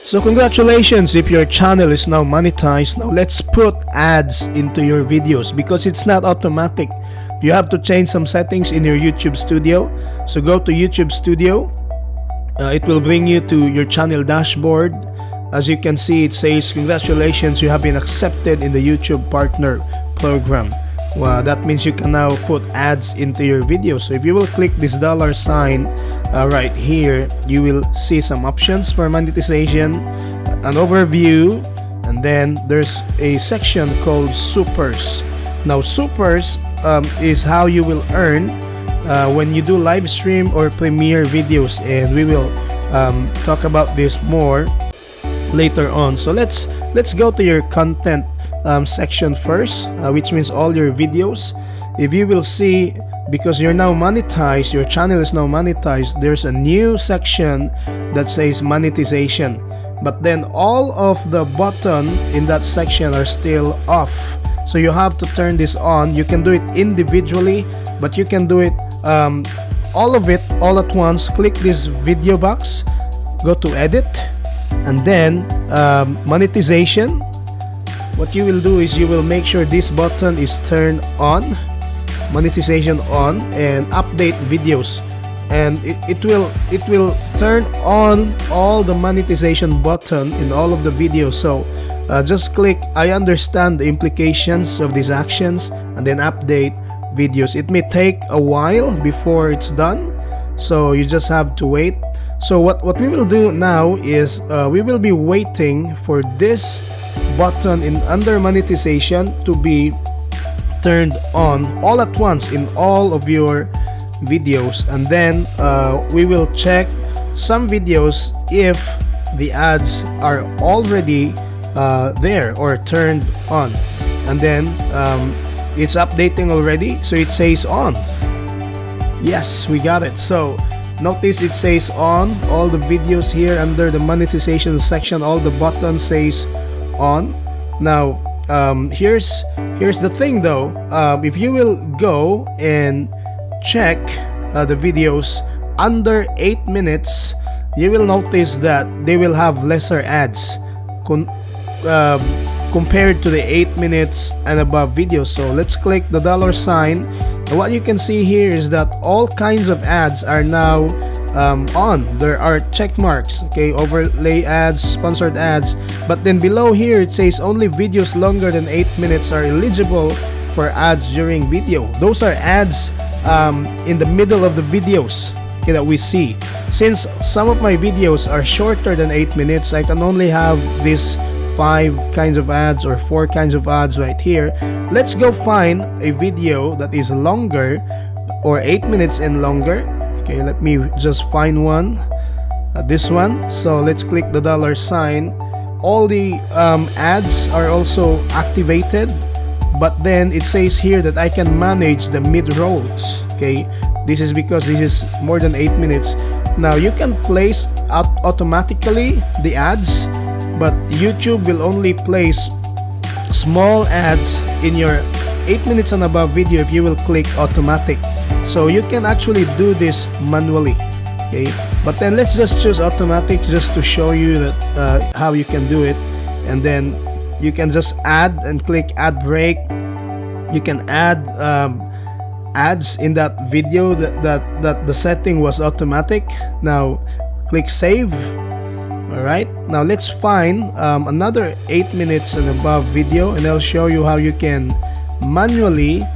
So congratulations if your channel is now monetized. Now let's put ads into your videos because it's not automatic. You have to change some settings in your YouTube Studio. So go to YouTube Studio. It will bring you to your channel dashboard. As you can see, it says congratulations, you have been accepted in the YouTube Partner Program. Well, that means you can now put ads into your videos. So if you will click this dollar sign right here, you will see some options for monetization, an overview, and then there's a section called supers. Now supers is how you will earn when you do live stream or premiere videos, and we will talk about this more later on. So let's go to your content section first, which means all your videos. If you will see, because you're now monetized, your channel is now monetized, there's a new section that says monetization, but then all of the button in that section are still off. So you have to turn this on. You can do it individually, but you can do it all of it all at once. Click this video box, go to edit, and then monetization. What you will do is you will make sure this button is turned on, monetization on, and update videos, and it will turn on all the monetization button in all of the videos. So just click I understand the implications of these actions and then update videos. It may take a while before it's done, so you just have to wait. So what we will do now is we will be waiting for this button in under monetization to be turned on all at once in all of your videos, and then we will check some videos if the ads are already there or turned on, and then it's updating already, so it says on. Yes, we got it. So notice it says on all the videos here under the monetization section. All the buttons says on. Now here's the thing though. If you will go and check the videos under 8 minutes, you will notice that they will have lesser ads compared to the 8 minutes and above videos. So let's click the dollar sign, and what you can see here is that all kinds of ads are now on. There are check marks, okay, overlay ads, sponsored ads, but then below here it says only videos longer than 8 minutes are eligible for ads during video. Those are ads in the middle of the videos, okay, that we see. Since some of my videos are shorter than 8 minutes, I can only have these 5 kinds of ads or 4 kinds of ads right here. Let's go find a video that is longer or 8 minutes and longer. Okay, let me just find one, this one. So let's click the dollar sign. All the ads are also activated, but then it says here that I can manage the mid-rolls. Okay, this is because this is more than 8 minutes. Now you can place automatically the ads, but YouTube will only place small ads in your 8 minutes and above video if you will click automatic. So you can actually do this manually, okay, but then let's just choose automatic just to show you that how you can do it. And then you can just add and click add break. You can add ads in that video that the setting was automatic. Now click save. Alright, now let's find another 8 minutes and above video, and I'll show you how you can manually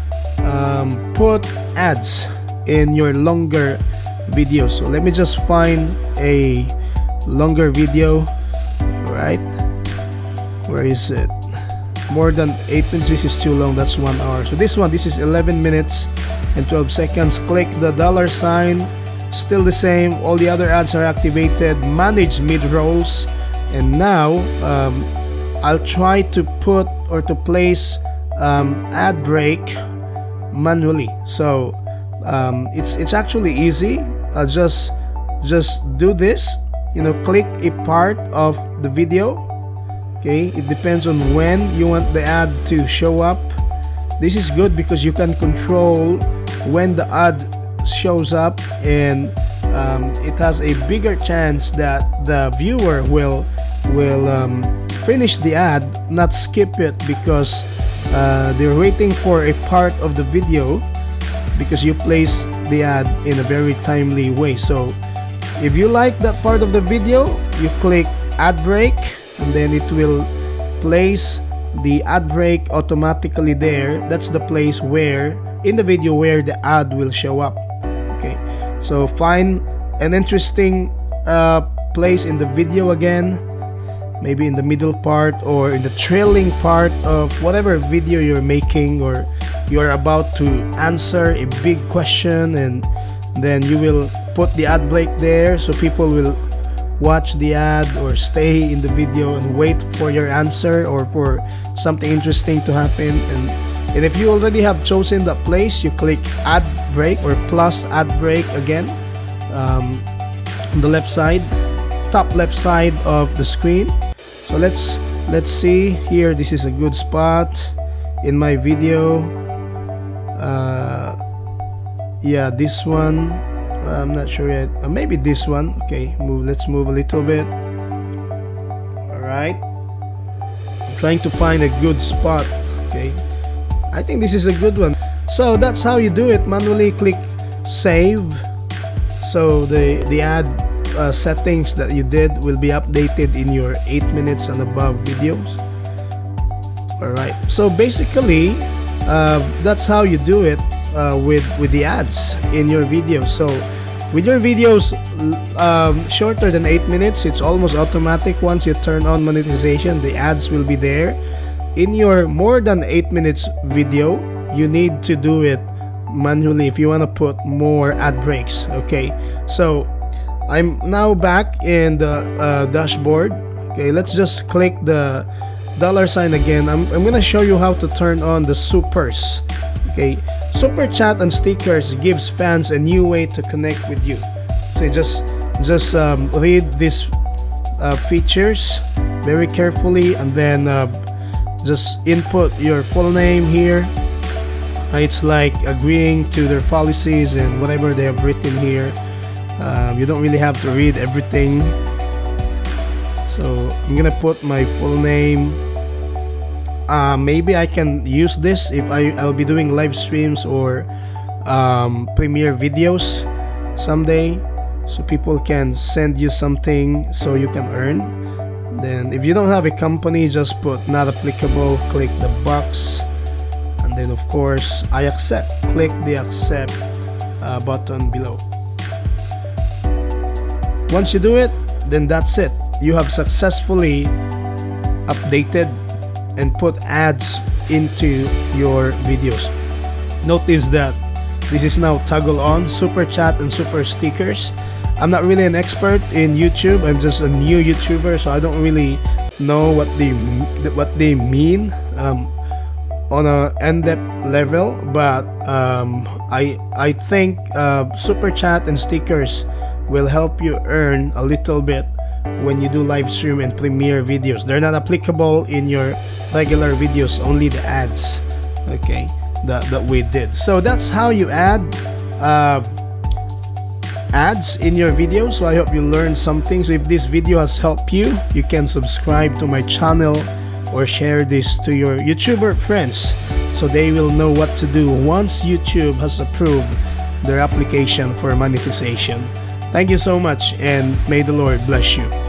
put ads in your longer video. So let me just find a longer video. Alright, where is it? More than 8 minutes. This is too long, that's 1 hour. So this is 11 minutes and 12 seconds. Click the dollar sign. Still the same, all the other ads are activated. Manage mid-rolls, and now I'll try to put or to place ad break manually. So it's actually easy. I'll just do this, you know, click a part of the video. Okay, it depends on when you want the ad to show up. This is good because you can control when the ad shows up, and it has a bigger chance that the viewer will finish the ad, not skip it, because they're waiting for a part of the video because you place the ad in a very timely way. So if you like that part of the video, you click ad break, and then it will place the ad break automatically there. That's the place where in the video where the ad will show up. Okay, so find an interesting place in the video again, maybe in the middle part or in the trailing part of whatever video you're making, or you're about to answer a big question, and then you will put the ad break there so people will watch the ad or stay in the video and wait for your answer or for something interesting to happen. And if you already have chosen that place, you click ad break or plus ad break again on the left side, top left side of the screen. So let's see here. This is a good spot in my video. Yeah, this one, I'm not sure yet. Maybe this one. Okay, let's move a little bit. All right, I'm trying to find a good spot. Okay, I think this is a good one. So that's how you do it. Manually click save, so the ad settings that you did will be updated in your 8 minutes and above videos. Alright, so basically that's how you do it with the ads in your videos. So with your videos shorter than 8 minutes, it's almost automatic. Once you turn on monetization, the ads will be there. In your more than 8 minutes video, you need to do it manually if you want to put more ad breaks. Okay, so I'm now back in the dashboard. Okay, let's just click the $sign again. I'm gonna show you how to turn on the supers. Okay, super chat and stickers gives fans a new way to connect with you. So just read these features very carefully, and then just input your full name here. It's like agreeing to their policies and whatever they have written here. You don't really have to read everything. So I'm gonna put my full name. Maybe I can use this if I'll be doing live streams or premiere videos someday, so people can send you something so you can earn. And then if you don't have a company, just put not applicable, click the box, and then of course I accept. Click the accept button below. Once you do it, then that's it. You have successfully updated and put ads into your videos. Notice that this is now toggle on, super chat and super stickers. I'm not really an expert in YouTube. I'm just a new YouTuber, so I don't really know what they mean on a in-depth level. But I think super chat and stickers will help you earn a little bit when you do live stream and premiere videos. They're not applicable in your regular videos, only the ads, okay, that we did. So that's how you add ads in your videos. So I hope you learned something. So if this video has helped you, you can subscribe to my channel or share this to your YouTuber friends so they will know what to do once YouTube has approved their application for monetization. Thank you so much, and may the Lord bless you.